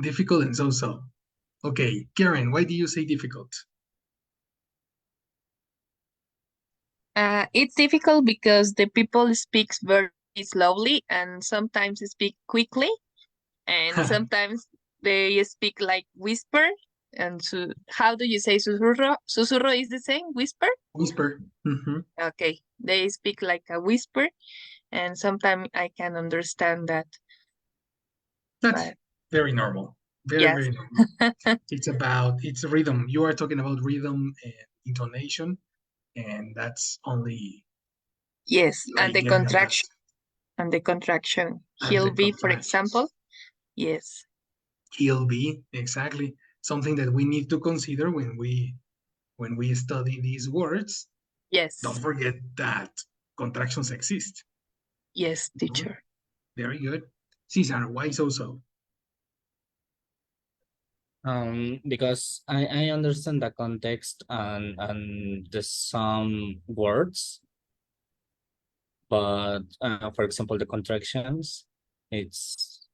Difficult and so-so. Okay, Karen, why do you say difficult? It's difficult because the people speaks very slowly and sometimes speak quickly and sometimes they speak like whisper. And how do you say susurro? Susurro is the same, whisper? Whisper. Mhm. Okay, they speak like a whisper and sometimes I can understand that. That's But very normal. Very, yes, very normal. It's rhythm. You are talking about rhythm and intonation, and that's only yes, like getting a pass. and the contraction. And the He'll be, for contractions. example, yes, He'll be exactly something that we need to consider when we study these words. Don't yes, forget that contractions exist. yes, Mhm. teacher. Very good. Cesar, why so? Because I understand the context and the some words, but for example, the contractions, it's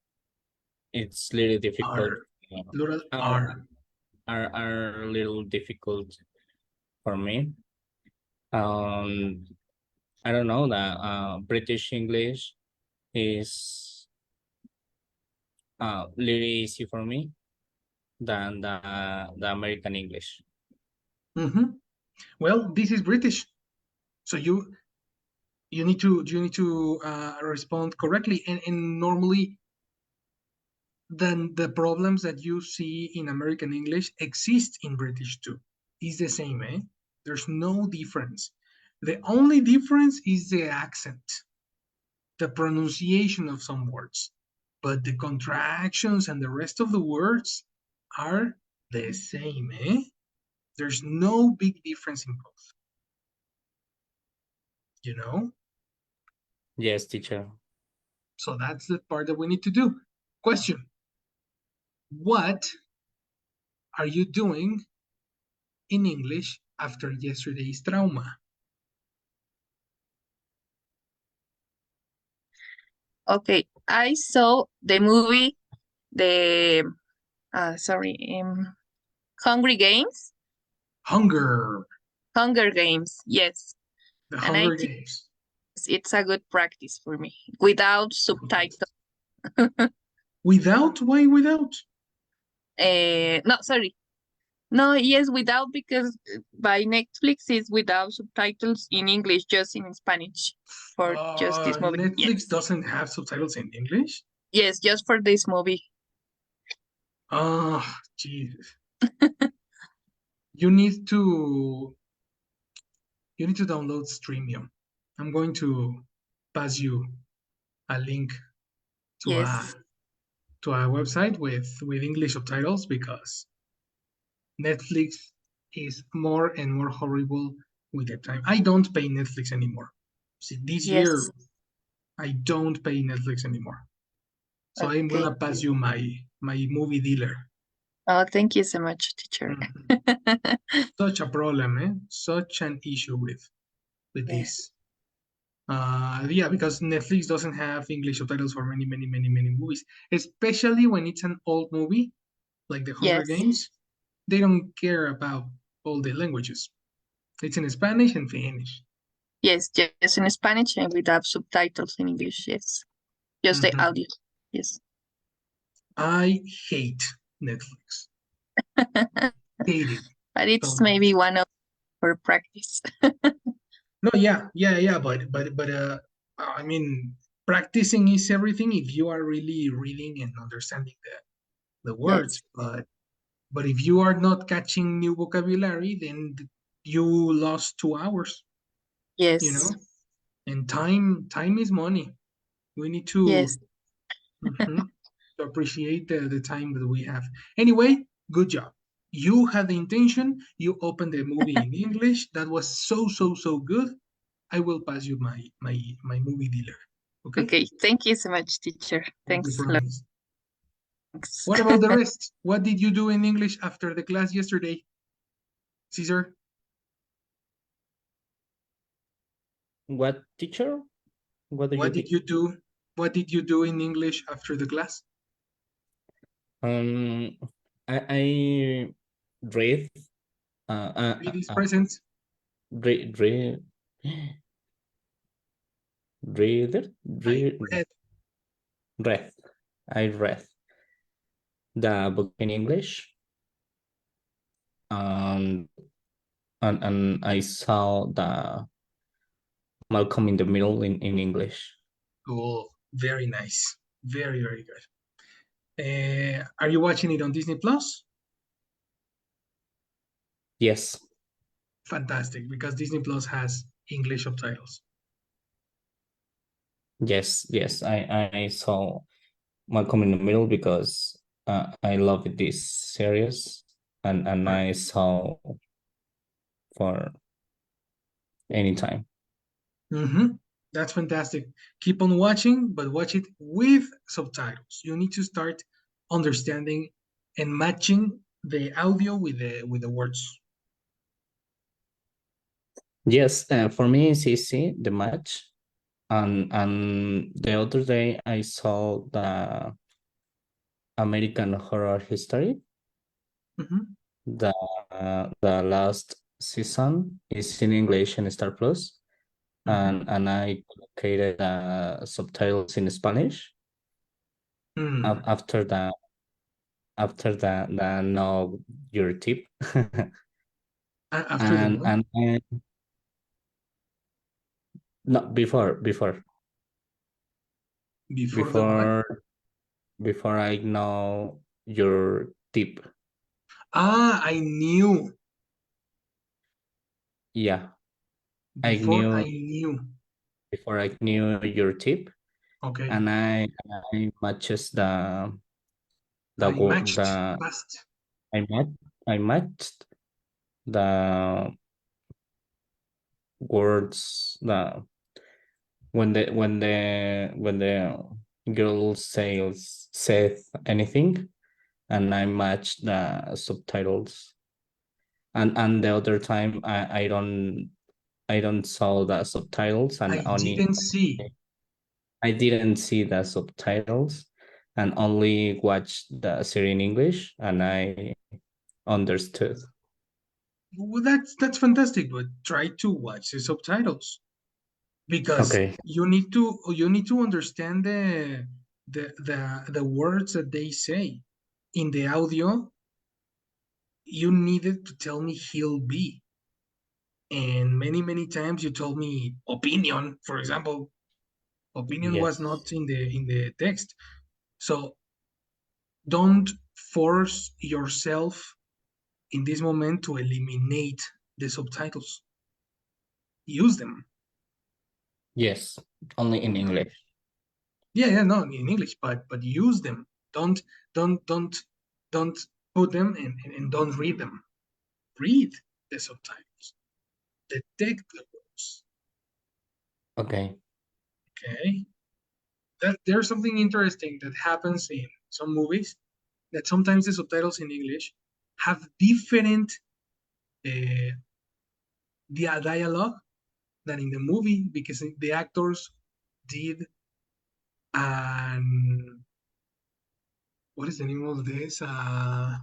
it's little difficult. R. Uh, Plural are R. are a little difficult for me. Um, I don't know that British English is little easy for me than the American English. Mhm. Well, this is British, so you need to respond correctly. And normally, then the problems that you see in American English exist in British too. It's the same, eh? There's no difference. The only difference is the accent, the pronunciation of some words, but the contractions and the rest of the words are the same, eh? There's no big difference in both, you know? Yes, teacher. So that's the part that we need to do. Question: what are you doing in English after yesterday's trauma? Okay, I saw the movie, the sorry, Hungry Games, Hunger. Hunger Games, yes, The and I Hunger think Games. it's a good practice for me without subtitles. Without? Why without? No, sorry, no, yes, without because by Netflix is without subtitles in English, just in Spanish for just this movie. Netflix Yes, doesn't have subtitles in English? yes, just for this movie. Oh, Jesus. You need to you need to download Streamium. I'm going to pass you a link to Yes, a website with English subtitles because Netflix is more and more horrible with the time. I don't pay Netflix anymore. See, this year yes. I don't pay Netflix anymore. So I'm Okay. gonna pass you my movie dealer. Oh, thank you so much, teacher. Mhm. Such a problem, eh? Such an issue with Yeah. this. Yeah, because Netflix doesn't have English subtitles for many movies, especially when it's an old movie like The Hunger Yes. Games. They don't care about all the languages. It's in Spanish and Finnish. Yes, just in Spanish and without subtitles in English. Yes. Just the Mhm. audio. Yes. I hate Netflix. Hate it But so it's maybe much. one of for practice. No, yeah, but I mean, practicing is everything if you are really reading and understanding the words. Yes. But if you are not catching new vocabulary, then you lost 2 hours, you Yes. know. And time is money. We need Yes. mhm, to appreciate the time that we have. Anyway, good job. You had the intention. You opened the movie in English. That was so good. I will pass you my movie dealer. Okay? Okay. Thank you so much, teacher. You Thanks. promise. Thanks. What about the rest? What did you do in English after the class yesterday, Caesar? What, teacher? What do you What repeat? did you do? What did you do in English after the class? Um, I read Read is present. read read read I read read. read I read the book in English, and and I saw the Malcolm in the Middle in English. Cool. Very nice. Very, very good. Are you watching it on Disney Plus? Yes, Fantastic, because Disney Plus has English subtitles. yes. I saw Malcolm in the Middle because I love this series, and Right. I saw for any time. Mm-hmm. That's fantastic. Keep on watching, but watch it with subtitles. You need to start understanding and matching the audio with the words. Yes, for me it's easy the match, and the other day I saw the American Horror History. Mm-hmm. The last season is in English in Star Plus, Mm-hmm. and I located subtitles in Spanish. Mm. After the know your tip, After the and what? and I, no before Before the what? before before I know your tip. I knew. Yeah, I Before I knew knew. before I knew your tip, Okay. and I matches the I wo- matched the past. I matched the words, the when the girl says anything, and I match the subtitles, and the other time I don't saw the subtitles, and I only didn't see. I didn't see the subtitles, and only watched the series in English, and I understood. Well, that's fantastic, but try to watch the subtitles because Okay. you need to understand the words that they say. In the audio, you needed to tell me he'll be, and many times you told me opinion. For example, opinion was Yes. not in the text. So don't force yourself in this moment to eliminate the subtitles. Use them. Yes. Only in Okay. English. Yeah, no, in English, but use them. Don't don't don't don't put them and don't read them. Read the subtitles. Detect the words. Okay. Okay. That there's something interesting that happens in some movies, that sometimes the subtitles in English have different uh, dialogue than in the movie, because the actors did an, what is the name of this? Uh,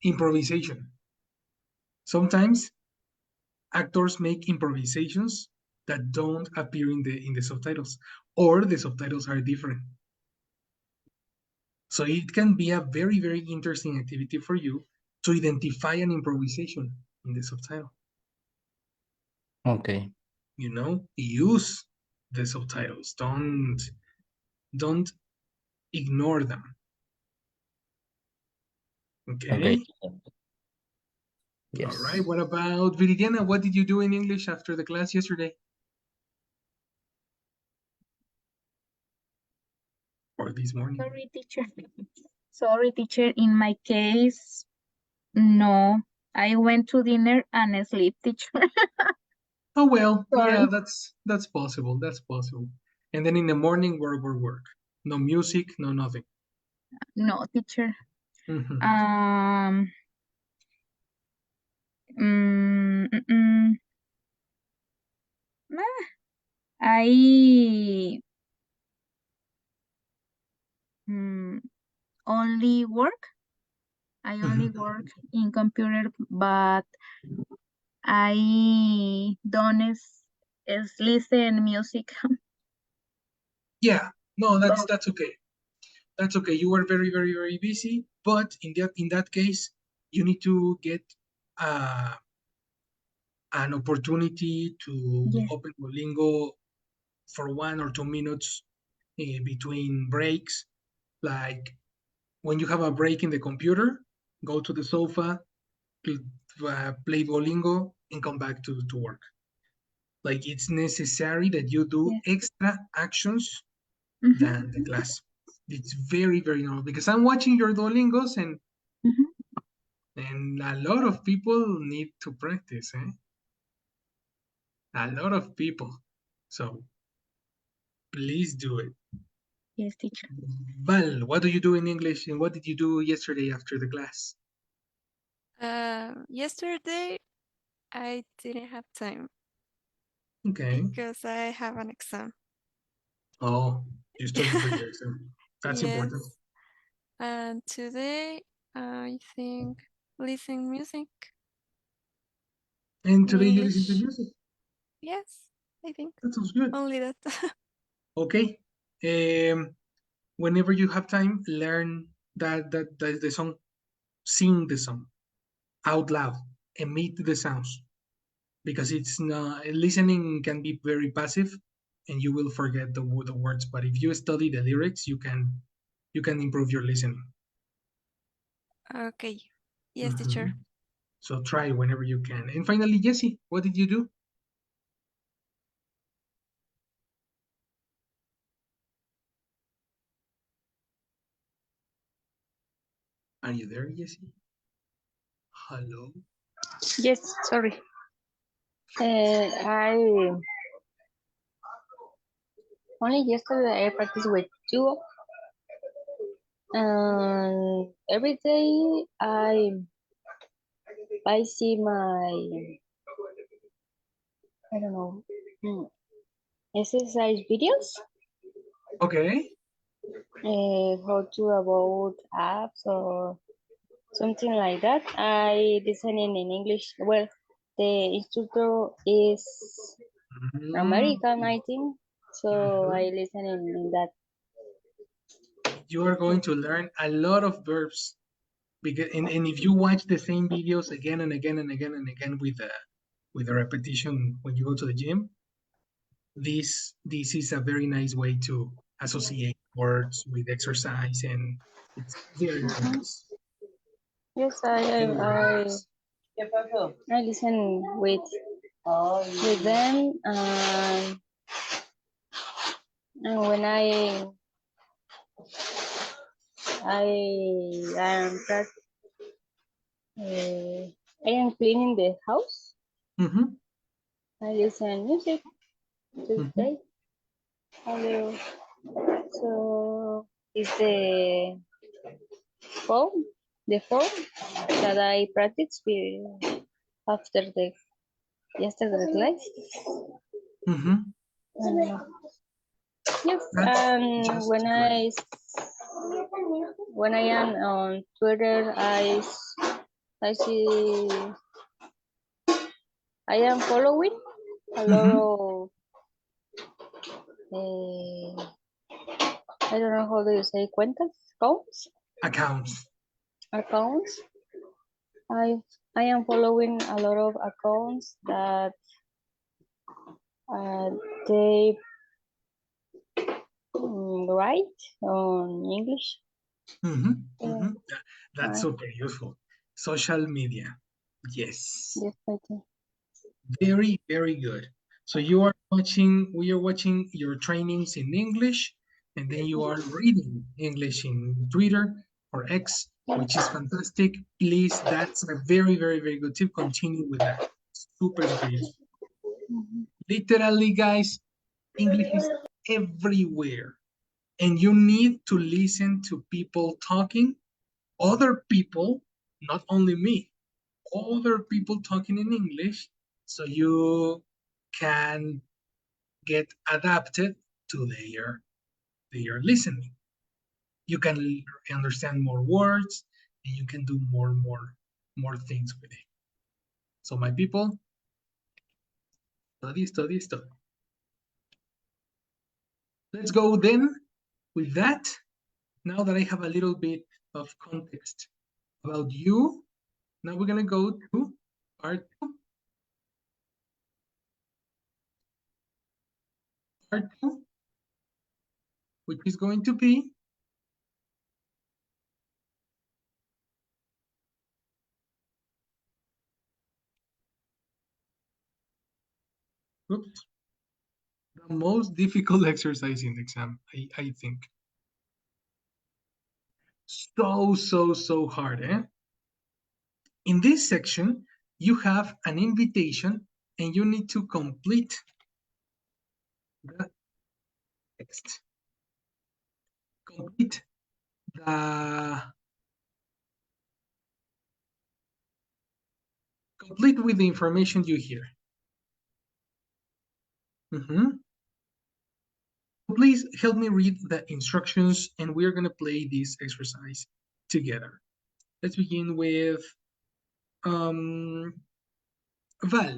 Improvisation. Sometimes actors make improvisations that don't appear in the subtitles, or the subtitles are different. So it can be a very interesting activity for you to identify an improvisation in the subtitle. Okay. Use the subtitles. Don't ignore them. Okay. Okay. All right. Yes. What about Viridiana? What did you do in English after the class yesterday or this morning? Sorry, teacher. Sorry, teacher. In my case, no. I went to dinner and sleep, teacher. Oh well, yeah, Sorry. that's possible. That's possible. And then in the morning, work. No music, no nothing. No, teacher. Mhm. Um, mm, mm, mm. I only work. I only work in computer, but I don't is listen music. Yeah, no, that's okay. That's okay. You are very, very, very busy, but in that case, you need to get uh, an opportunity to Yes. open Duolingo for 1 or 2 minutes between breaks. Like when you have a break in the computer, go to the sofa, play Duolingo, and come back to work. Like it's necessary that you do Yes. extra actions Mhm. than the class. It's very, very normal because I'm watching your Duolingos Mhm. and a lot of people need to practice, eh? A lot of people. So please do it. Yes, teacher. Val, what do you do in English and what did you do yesterday after the class? Yesterday I didn't have time Okay. because I have an exam. Oh, you study for your exam. That's Yes. important. And today I think listen music And in today you listen to English. music. Yes, I think That sounds good. only that. Okay. Whenever you have time, learn that the song, sing the song out loud, emit the sounds because it's not listening can be very passive and you will forget the words. But if you study the lyrics, you can improve your listening. Okay. Yes, teacher. Mhm. So try whenever you can. And finally, Jessie, what did you do? Are you there, Jessie? Hello. Yes, sorry. I only yesterday I practiced with duo, and every day I see my I don't know exercise videos Okay. how to about apps or something like that. I listen in English. Well, the instructor is American, I think. So Mhm. I listen in that. You are going to learn a lot of verbs because and if you watch the same videos again and again and again and again with the repetition when you go to the gym, this is a very nice way to associate words with exercise and it's very, very nice. Yes, Very, very nice. I listen with them, and when I am I am cleaning the house, Mm-hmm. I listen music Mm-hmm. today. A little. So it's phone, the phone that I practice with after the yesterday class. Mm-hmm. Uh, yes, That's and just great. when I am on Twitter, I see I am following a lot Mm-hmm. of uh, I don't know how do you say cuentas Accounts. accounts. I I am following a lot of accounts that uh, they write on English. Mm-hmm. Yeah, Mm-hmm. That's I, super useful. Social media. Yes. yes, I think. Very, very good. So we are watching your trainings in English, and then you are reading English in Twitter or X, which is fantastic. Please, that's a very, very, very good tip. Continue with that. Super, super useful. Mhm. Literally, guys, English is everywhere. And you need to listen to people talking, other people, not only me, other people talking in English, so you can get adapted to their listening. You can understand more words and you can do more things with it. So my people, study, study, study. Let's go then with that. Now that I have a little bit of context about you, now we're gonna go to part two. Part two, which is going to be oops, the most difficult exercise in the exam, I think. So hard, eh? In this section, you have an invitation and you need to complete the text. Complete complete with the information you hear. Please help me read the instructions and we're going to play this exercise together. Let's begin with Val,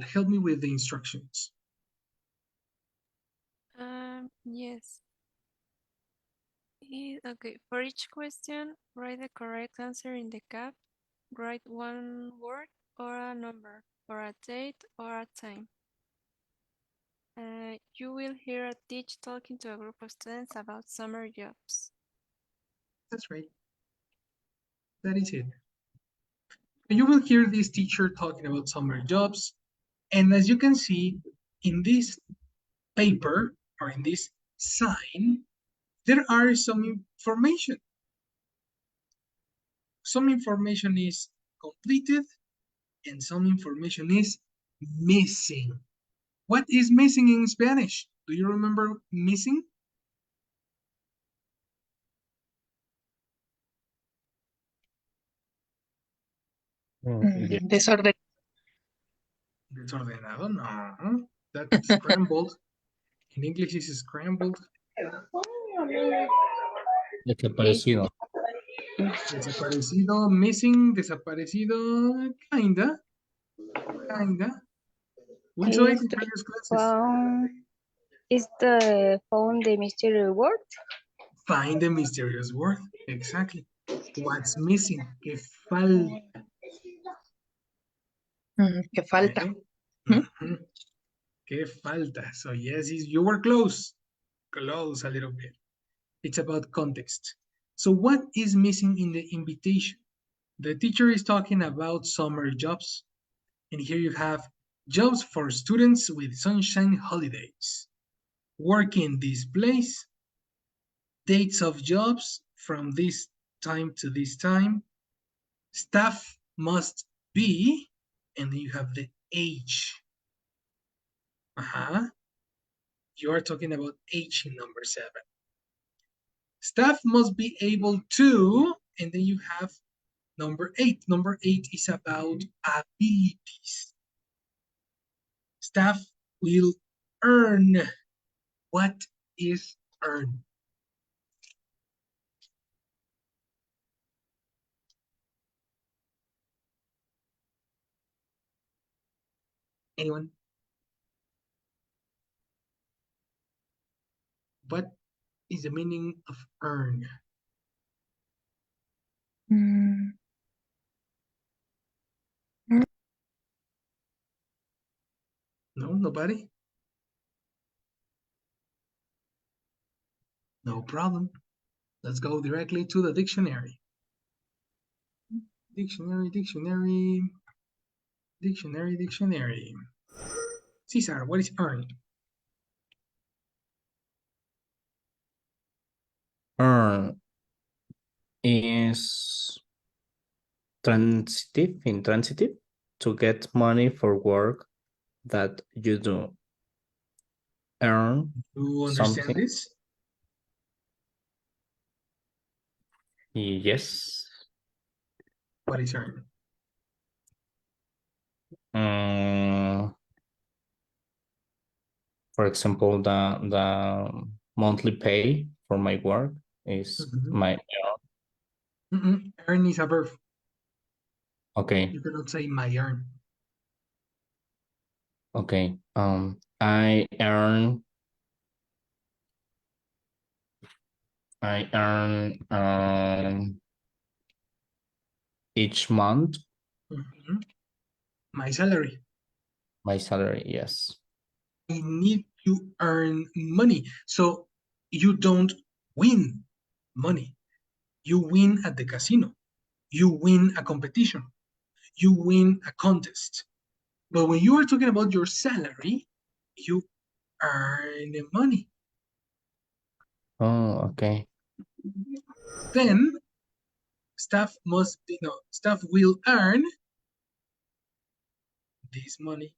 help me with the instructions. Yes. Okay, for each question, write the correct answer in the cap. Write one word or a number, or a date or a time. You will hear a teacher talking to a group of students about summer jobs. That's right. That is it. You will hear this teacher talking about summer jobs. And as you can see in this paper or in this sign, there are some information. Some information is completed and some information is missing. What is missing in Spanish? Do you remember missing? Yeah. Desorden. Desordenado? No. That's scrambled. In English, it's scrambled. Desaparecido. Desaparecido, missing, desaparecido, kinda. We saw it in previous classes. Is the found the mystery word? Find the mysterious word. Exactly. What's missing? Que falta. Que falta. Okay. Que falta. So yes, you were close. Close a little bit. It's about context. So what is missing in the invitation? The teacher is talking about summer jobs. And here you have jobs for students with sunshine holidays. Working this place. Dates of jobs from this time to this time. Staff must be, and then you have the age. You are talking about age in number 7. Staff must be able to, and then you have number 8. Number 8 is about abilities. Staff will earn. What is earn? Anyone? What is the meaning of earn? No, nobody? No problem. Let's go directly to the dictionary. Dictionary. Cesar, what is earn? Earn is intransitive to get money for work that you do. Earn You understand something. this? Yes. What is earn? for example, the monthly pay for my work is my Earn is a verb. okay. You cannot say my earn. Okay. I earn each month My salary. my salary, yes. I need to earn money. So you don't win money. You win at the casino. You win a competition. You win a contest. But when you are talking about your salary, you earn money. Oh, okay. Then staff will earn this money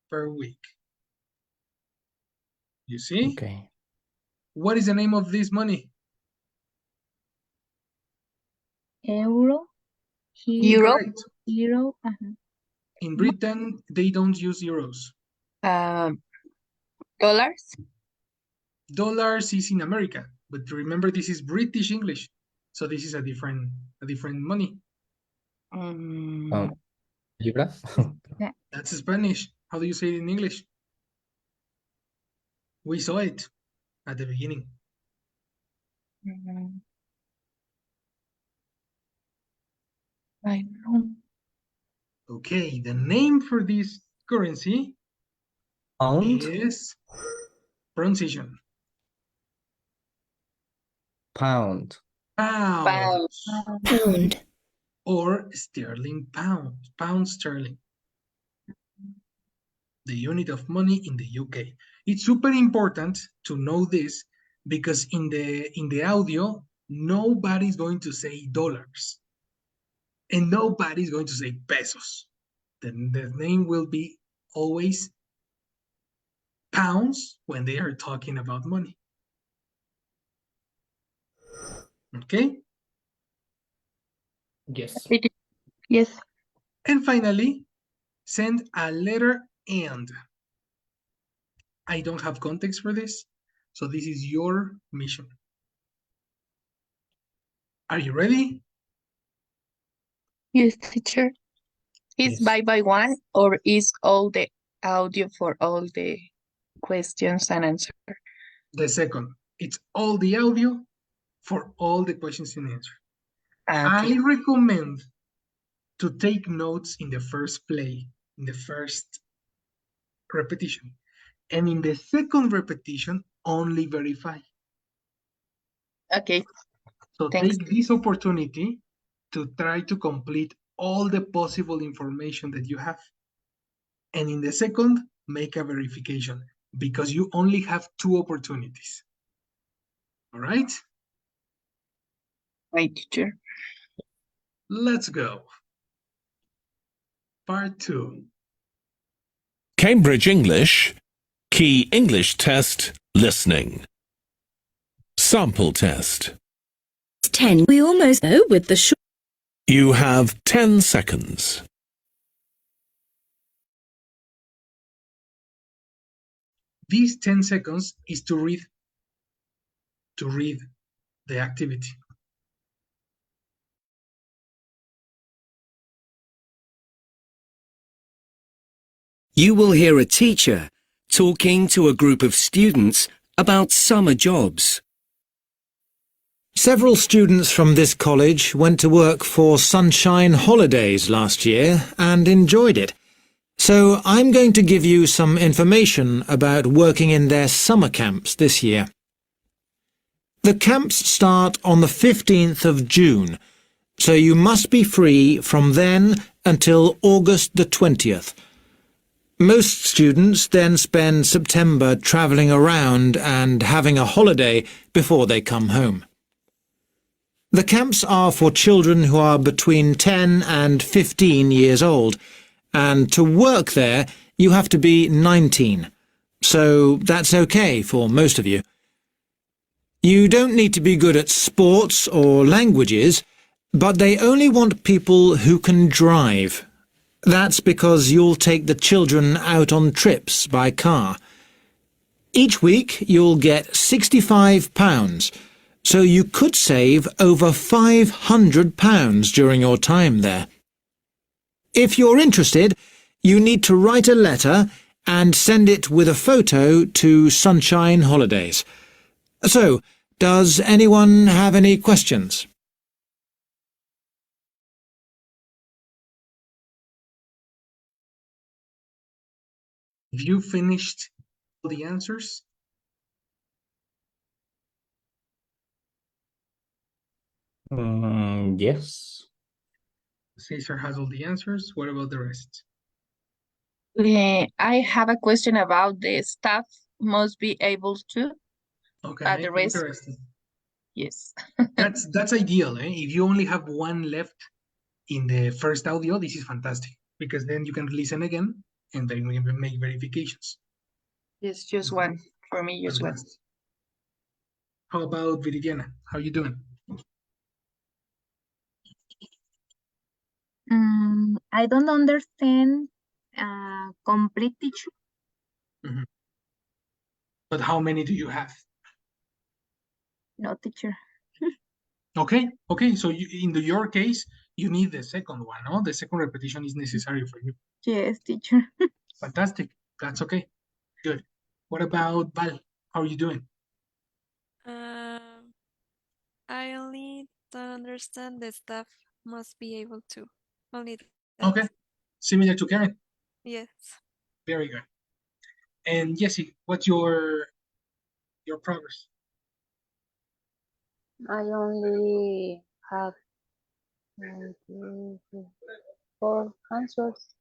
per week. You see? Okay. What is the name of this money? Euro. Euro. Incorrect. Euro. In Britain, they don't use euros. Dollars. Dollars is in America, but remember this is British English, so this is a different money. Libra? That's Spanish. How do you say it in English? We saw it at the beginning. I know. Okay, the name for this currency Pound? is pronunciation. Pound. Pounds. Pound. Or sterling pound. Pound sterling. The unit of money in the UK. It's super important to know this because in the audio, nobody's going to say dollars. And nobody's going to say pesos. The name will be always pounds when they are talking about money. Okay? Yes. Yes. And finally, send a letter and. I don't have context for this, so this is your mission. Are you ready? Yes, teacher. Is Yes. by one or is all the audio for all the questions and answers? The second, it's all the audio for all the questions and answers. Okay. I recommend to take notes in the first play, in the first repetition. And in the second repetition, only verify. Okay. So Thanks. take this opportunity to try to complete all the possible information that you have. And in the second, make a verification because you only have 2 opportunities. All right? Right, teacher. Let's go. Part 2. Cambridge English, Key English Test, Listening. Sample Test. 10. We almost know with the short. You have 10 seconds. These 10 seconds is to read the activity. You will hear a teacher talking to a group of students about summer jobs. Several students from this college went to work for Sunshine Holidays last year and enjoyed it. So I'm going to give you some information about working in their summer camps this year. The camps start on the 15th of June, so you must be free from then until August the 20th. Most students then spend September travelling around and having a holiday before they come home. The camps are for children who are between 10 and 15 years old, and to work there you have to be 19, so that's okay for most of you. You don't need to be good at sports or languages, but they only want people who can drive. That's because you'll take the children out on trips by car. Each week you'll get £65, so you could save over £500 during your time there. If you're interested, you need to write a letter and send it with a photo to Sunshine Holidays. So, does anyone have any questions? Have you finished all the answers? Yes. Cesar has all the answers. What about the rest? I have a question about the staff must be able to. Okay, The rest, interesting. yes. That's ideal. If you only have one left in the first audio, this is fantastic because then you can listen again and then we can make verifications. Yes, just one. For me, just one. Fantastic. How about Viridiana? How you doing? I don't understand complete teacher. But how many do you have? No teacher. Okay, so in your case, you need the second one, no? The second repetition is necessary for you. Yes, teacher. Fantastic. That's okay. Good. What about Val? How are you doing? I only don't understand the staff must be able to. Only that. Okay. Similar to Karen. Yes. Very good. And Jessie, what's your progress? I only have 1, 2, 3, 4 answers.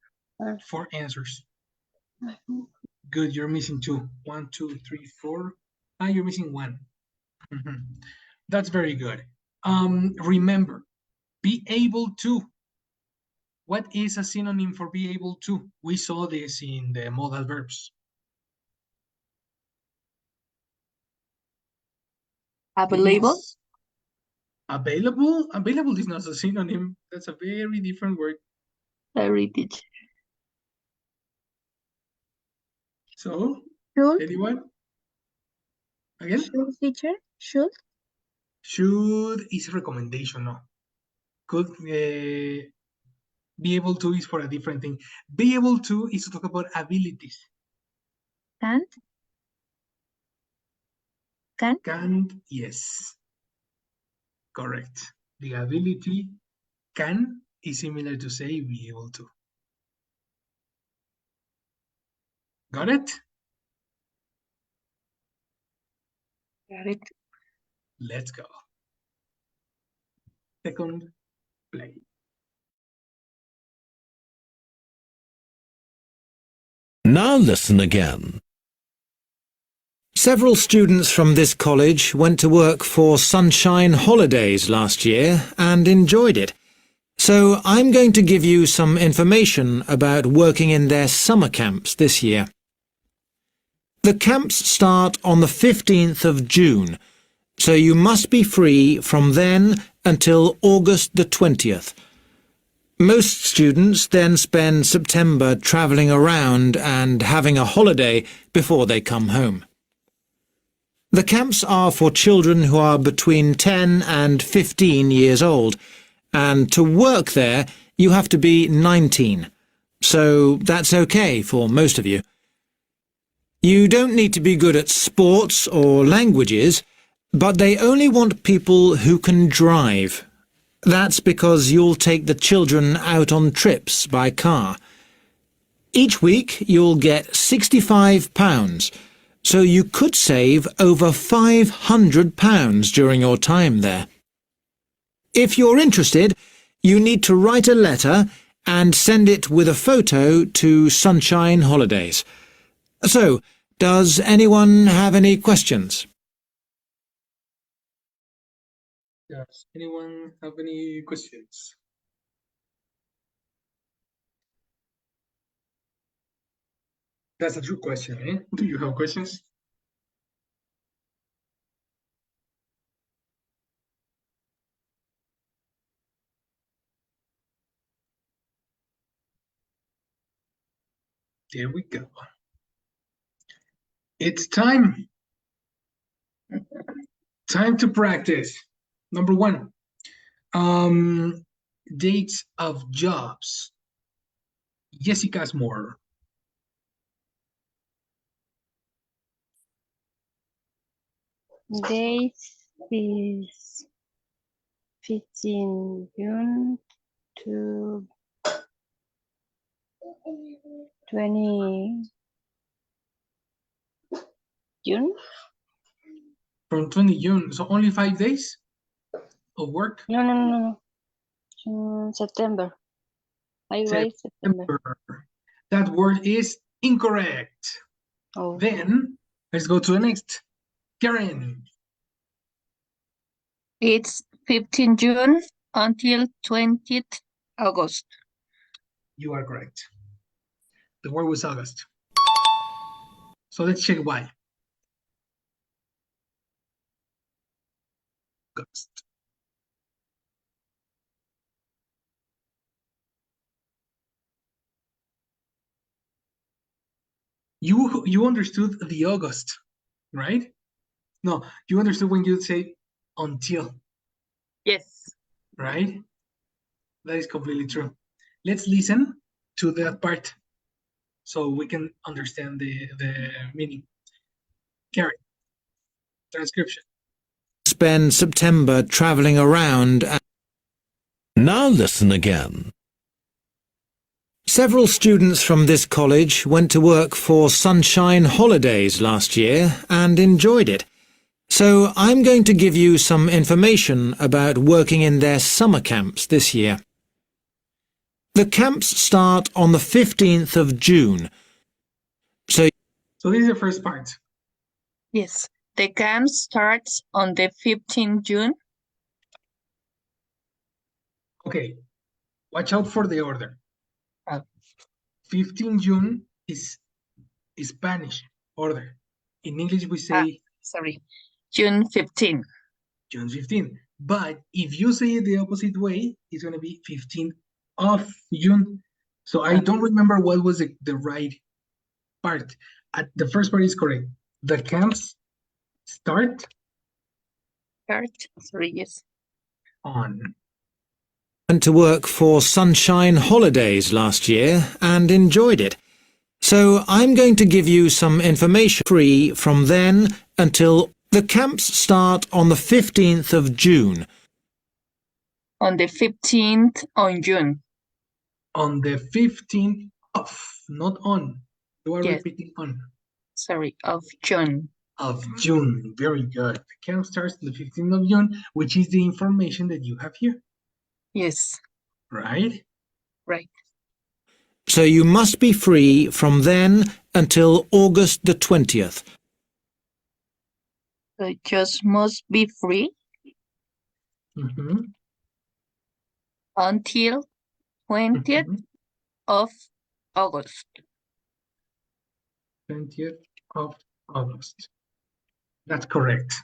4 answers. Mhm. Good. You're missing 2. 1, 2, 3, 4. You're missing 1. That's very good. Remember, be able to. What is a synonym for be able to? We saw this in the modal verbs. Available? Available? Available is not a synonym. That's a very different word. Very teacher. So, Should. anyone? Again? Should, teacher. Should. Should is a recommendation, no. Could be able to is for a different thing. Be able to is to talk about abilities. Can't. Can't. Can't, yes. Correct. The ability can is similar to say be able to. Got it? Got it. Let's go. Second play. Now listen again. Several students from this college went to work for Sunshine Holidays last year and enjoyed it. So I'm going to give you some information about working in their summer camps this year. The camps start on the 15th of June, so you must be free from then until August the 20th. Most students then spend September travelling around and having a holiday before they come home. The camps are for children who are between 10 and 15 years old, and to work there you have to be 19, so that's okay for most of you. You don't need to be good at sports or languages, but they only want people who can drive. That's because you'll take the children out on trips by car. Each week you'll get £65, so you could save over £500 during your time there. If you're interested, you need to write a letter and send it with a photo to Sunshine Holidays. So, does anyone have any questions? Does anyone have any questions? That's a true question, eh? Do you have questions? There we go. It's time. Time to practice. Number one, dates of jobs. Jessica's more. Date is 15 June to 20 June. From 20 June, so only 5 days of work? No. September. I write September. That word is incorrect. Oh. Then, let's go to the next. Karen. It's 15 June until 20th August. You are correct. The word was August. So let's check why. August. You understood the August, right? No, you understood when you say until. Yes. Right? That is completely true. Let's listen to that part so we can understand the meaning. Karen, transcription. Spend September traveling around. Now listen again. Several students from this college went to work for Sunshine Holidays last year and enjoyed it. So I'm going to give you some information about working in their summer camps this year. The camps start on the 15th of June. So this is the first part. Yes. The camp starts on the 15th June. Okay. Watch out for the order. 15 June is Spanish order. In English, we say June 15. June 15. But if you say it the opposite way, it's going to be 15th of June. So I don't remember what was the right part. The first part is correct. The camps start yes. on. Went to work for Sunshine Holidays last year and enjoyed it. So I'm going to give you some information free from then until the camps start on the 15th of June. On the 15th of June. On the 15th of, not on. You are repeating on. Of June. Of June. Very good. The camp starts on the 15th of June, which is the information that you have here. Yes. Right? Right. So you must be free from then until August the 20th. So just must be free until 20th of August. 20th of August. That's correct.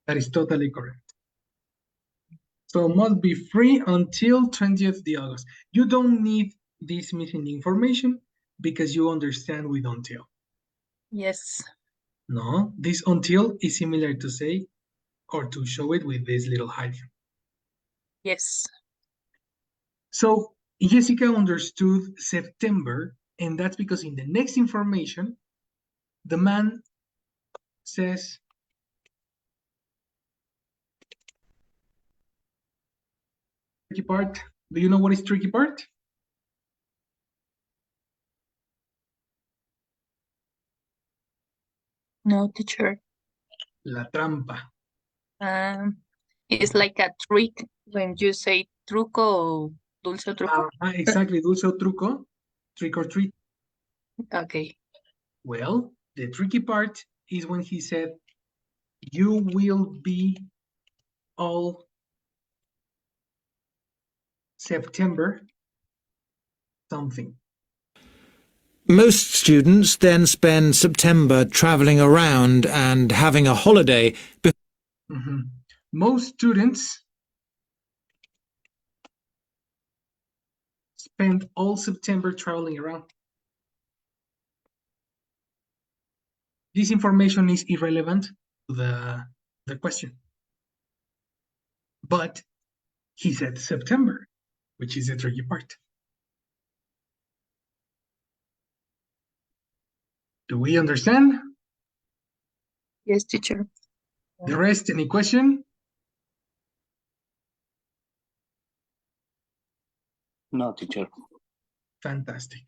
That is totally correct. So must be free until 20th of August. You don't need this missing information because you understand with until. Yes. No, this until is similar to say or to show it with this little hyphen. Yes. So Jessica understood September, and that's because in the next information, the man says tricky part. Do you know what is tricky part? No, teacher. La trampa. It's like a trick when you say truco o dulce o truco. Exactly, dulce o truco, trick or treat. Okay. Well, the tricky part is when he said, you will be all September something. Most students then spend September traveling around and having a holiday. Most students spend all September traveling around. This information is irrelevant to the question. But he said September, which is the tricky part. Do we understand? Yes, teacher. The rest, any question? No, teacher. Fantastic.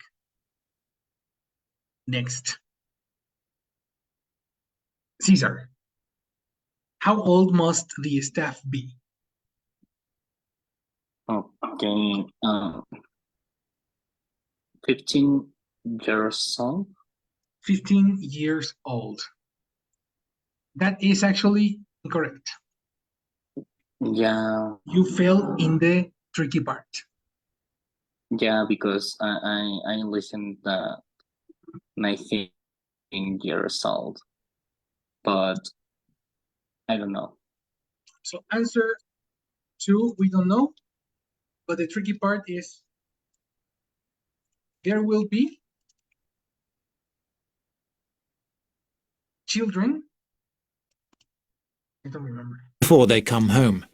Next. Caesar, how old must the staff be? Okay. 15 years old. 15 years old. That is actually incorrect. Yeah. You fell in the tricky part. Yeah, because I listened 19 years old, but I don't know. So answer 2, we don't know. But the tricky part is there will be children. I don't remember. Before they come home.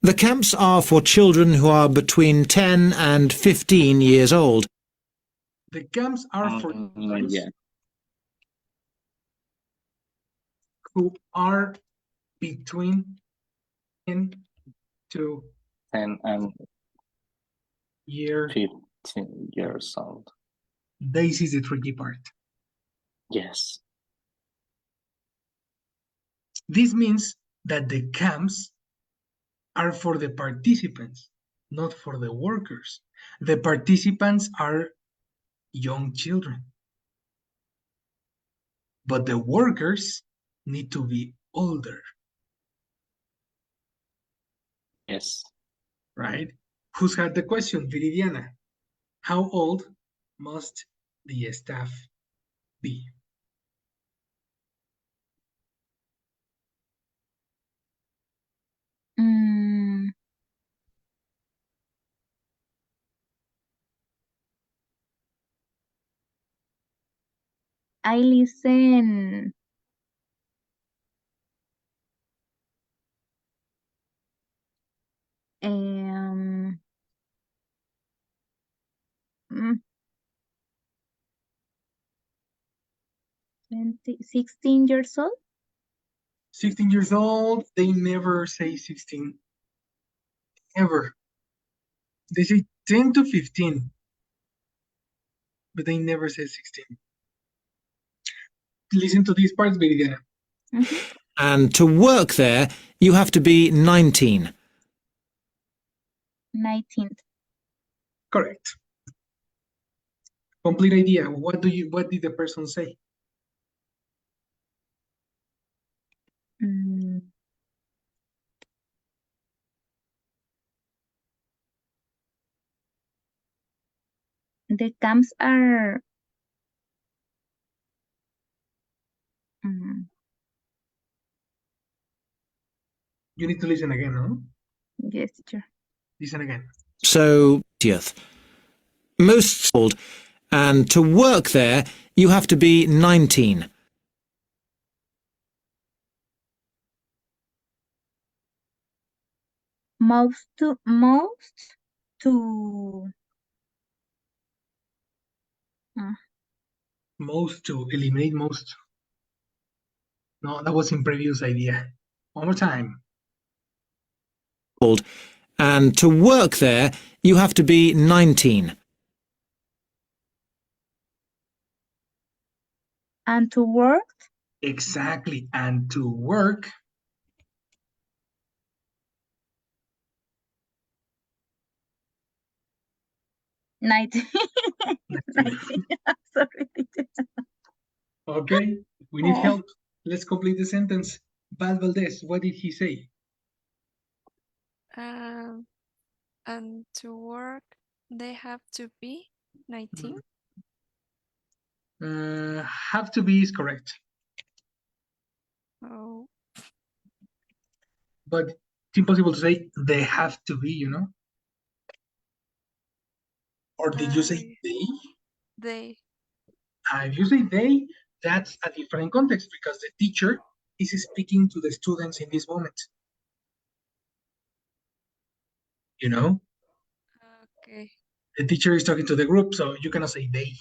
The camps are for children who are between 10 and 15 years old. The camps are for those who are between 10 to 10 and years 15 years old. This is the tricky part. Yes. This means that the camps are for the participants, not for the workers. The participants are young children. But the workers need to be older. Yes. Right? Who's had the question? Viridiana. How old must the staff be? I listen 16 years old. 16 years old, they never say 16. Ever. They say 10 to 15. But they never say 16. Listen to these parts, Viridiana. And to work there, you have to be 19. 19. Correct. Complete idea. What did the person say? The camps are You need to listen again, no? yes, teacher. Listen again. So, 20th. Most old. And to work there, you have to be 19. Most to Most to eliminate most. No, that was in previous idea. One more time. Old. And to work there, you have to be 19. and to work Exactly. And to work 19. 19. Sorry, teacher. Okay, we need help. Let's complete the sentence. Val Valdez, what did he say? And to work, they have to be 19. Have to be is correct. Oh. But it's impossible to say they have to be, you know? Or did you say they? They. If you say they, that's a different context because the teacher is speaking to the students in this moment. You know, Okay. the teacher is talking to the group, so you cannot say they.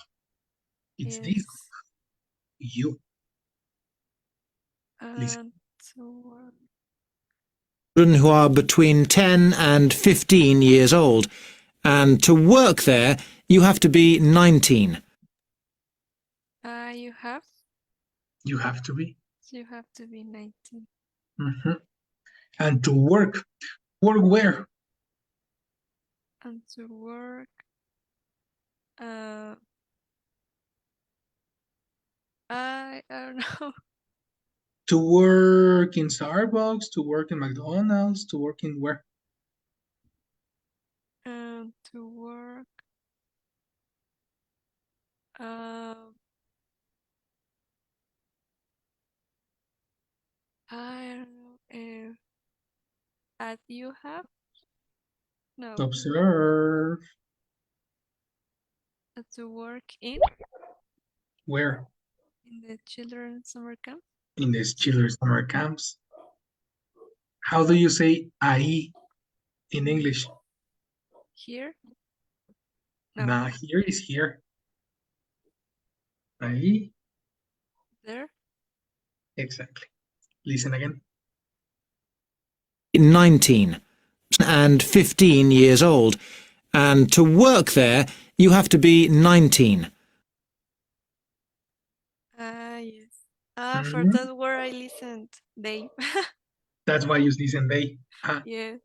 It's this Yes. group, you. Listen. To work. Children who are between 10 and 15 years old, and to work there, you have to be 19. You have You have to be. to be 19. And to work where? And to work, I don't know. To work in Starbucks, to work in McDonald's, to work in where? To work, I don't know. At you have? No. Observe. To work in? Where? In the children's summer camp? In the children's summer camps. How do you say ahí in English? Here? No. Nah, here is here. Ahí. There? Exactly. Listen again. 19 and 15 years old, and to work there, you have to be 19. Yes. For that word I listened. They. That's why you listen they. Yes.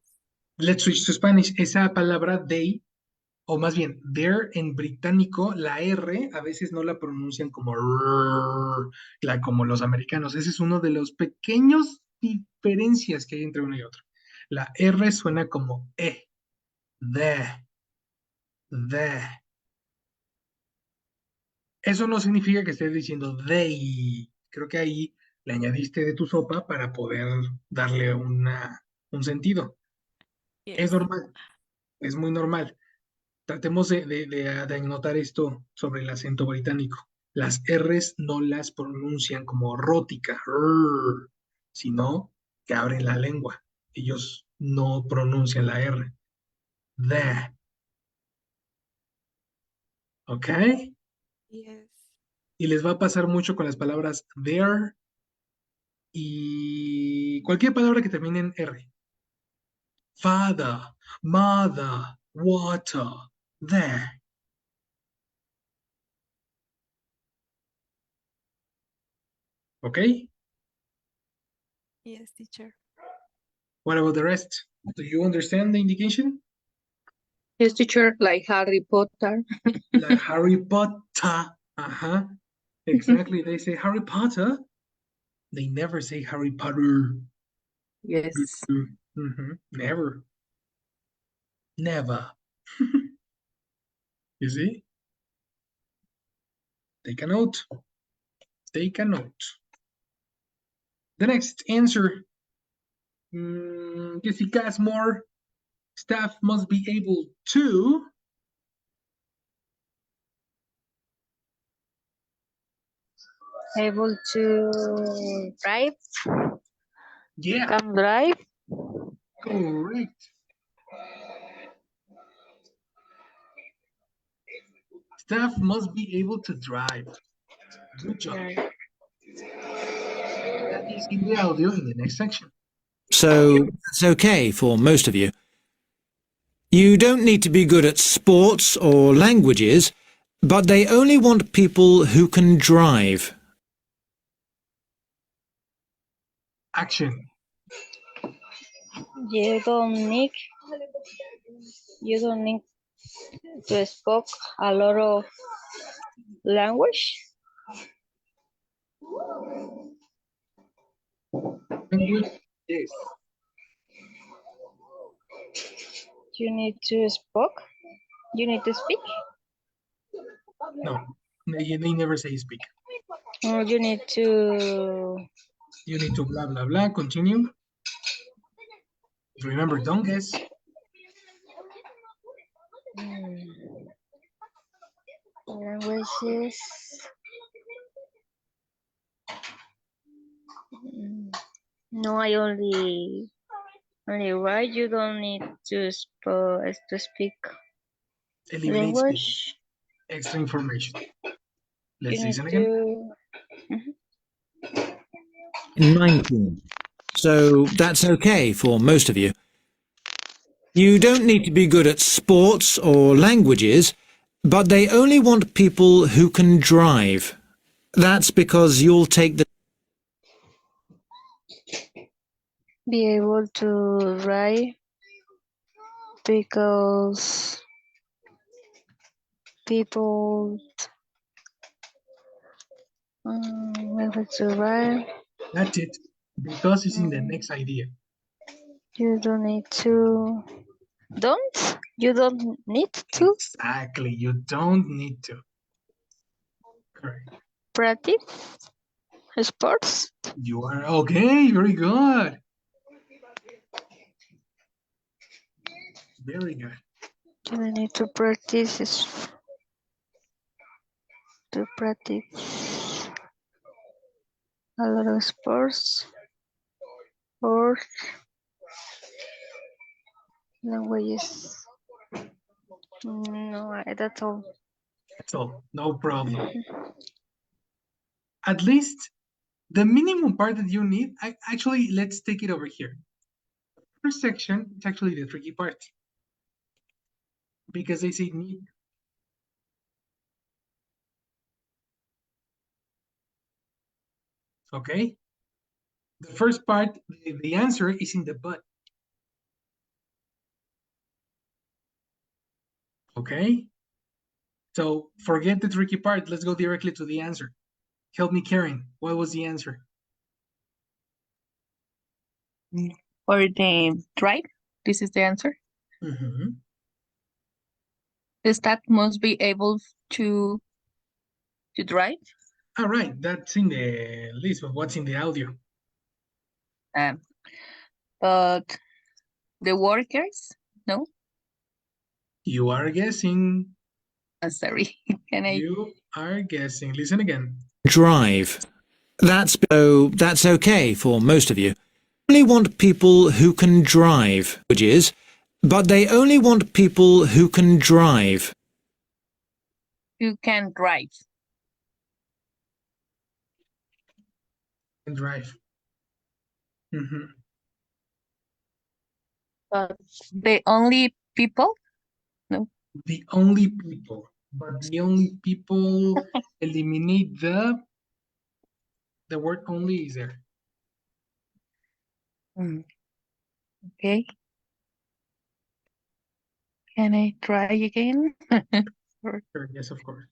Let's switch to Spanish. Esa palabra they, o más bien, there en británico, la R a veces no la pronuncian como rrr, como los americanos. Ese es uno de los pequeños diferencias que hay entre uno y otro. La R suena como the. Eso no significa que estés diciendo they. Creo que ahí le añadiste de tu sopa para poder darle un sentido. Es Yes. normal, es muy normal. Tratemos de anotar esto sobre el acento británico. Las R's no las pronuncian como rótica, sino que abren la lengua. Ellos no pronuncian la R. The. ¿Ok? Yes. Y les va a pasar mucho con las palabras there y cualquier palabra que termine en R. Father, mother, water, there. ¿Ok? Yes, teacher. What about the rest? Do you understand the indication? Yes, teacher, like Harry Potter. Like Harry Potter. Uh-huh. Exactly. They say Harry Potter. They never say Harry Potter. Yes. Never. Never. You see? Take a note. Take a note. The next answer. Jessica's more staff must be able to Able to drive. yeah, Can drive. correct. Staff must be able to drive. Good job. That is in the audio in the next section. So that's okay for most of you. You don't need to be good at sports or languages, but they only want people who can drive. Action. You don't need to speak a lot of language. Language. Yes. You need to speak. You need to speak. No. They never say speak. Or you need to. You need to blah blah blah. Continue. Remember, don't guess. Languages. No, I only write. You don't need to speak Eliminate speaking. language. Extra information. Let's You need listen again. to. 19. So that's okay for most of you. You don't need to be good at sports or languages, but they only want people who can drive. That's because you'll take the Be able to write because people able to write. That's it. Because it's in the Mm, next idea. you don't need to. Don't? You don't need to Exactly. You don't need to. Correct. practice sports. You are okay. Very good. Very good. You don't need to practice a lot of sports or languages. No, that's all. That's all. No problem. At least the minimum part that you need, actually, let's take it over here. First section, it's actually the tricky part. Because they say need. Okay? The first part, the answer is in the but. Okay? So forget the tricky part. Let's go directly to the answer. Help me, Karen. What was the answer? For the drive, this is the answer. Mm-hmm. The staff must be able to drive. All right, that's in the list, but what's in the audio? But the workers, no? You are guessing. Sorry. Can I? You are guessing. Listen again. drive. That's okay for most of you. Only want people who can drive, which is, but they only want people who can drive. You can drive. And drive. Mm-hmm. But the only people? No. The only people. But the only people eliminate the word only is there. Okay. Can I try again? Sure, yes, of course.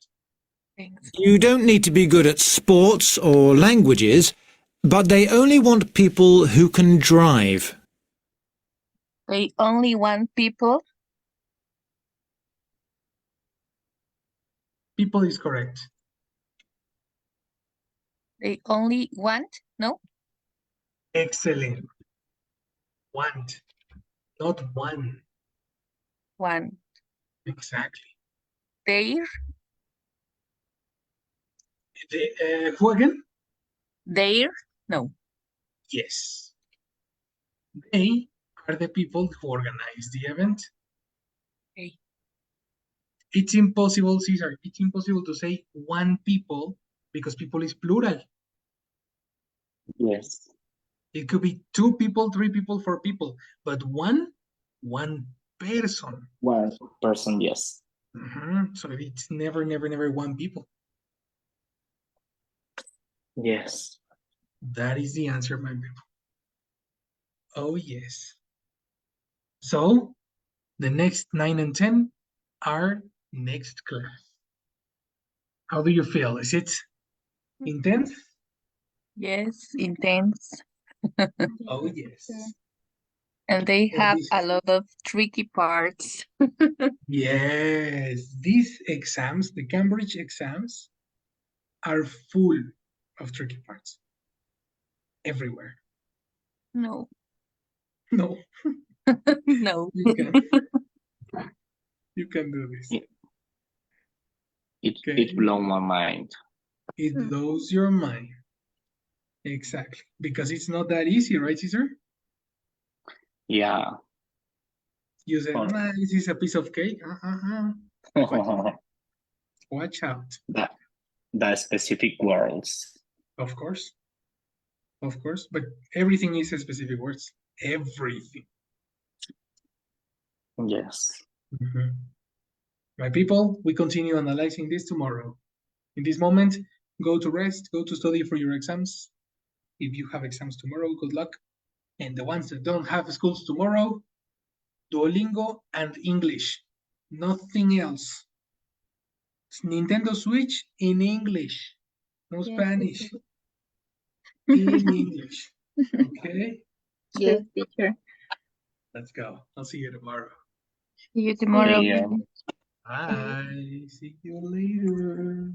Thanks. You don't need to be good at sports or languages, but they only want people who can drive. They only want people. People is correct. They only want, no? Excellent. Want, not one. One. Exactly. Their, Who again? their, no. Yes. They are the people who organize the event. Okay. It's impossible, Cesar, it's impossible to say one people because people is plural. Yes. It could be 2 people, 3 people, 4 people, but one person. One person, yes. So it's never one people. Yes. That is the answer, my people. Oh, yes. So the next 9 and 10 are next class. How do you feel? Is it intense? Yes, intense. Oh, yes. And they Well, have a lot of tricky parts. Yes, these exams, the Cambridge exams, are full of tricky parts. Everywhere. No. No. No. You can. You can do this. It blew my mind. It blows your mind. Exactly. Because it's not that easy, right, Caesar? Yeah. You said, nah, this is a piece of cake. Watch out. The specific words. Of course. Of course. But everything is a specific words. Everything. Yes. My people, we continue analyzing this tomorrow. In this moment, go to rest, go to study for your exams. If you have exams tomorrow, good luck. And the ones that don't have schools tomorrow, Duolingo and English. Nothing else. Nintendo Switch in English. No Spanish. In English. Okay? Yes, teacher. Let's go. I'll see you tomorrow. See you tomorrow. See you. Bye. See you later.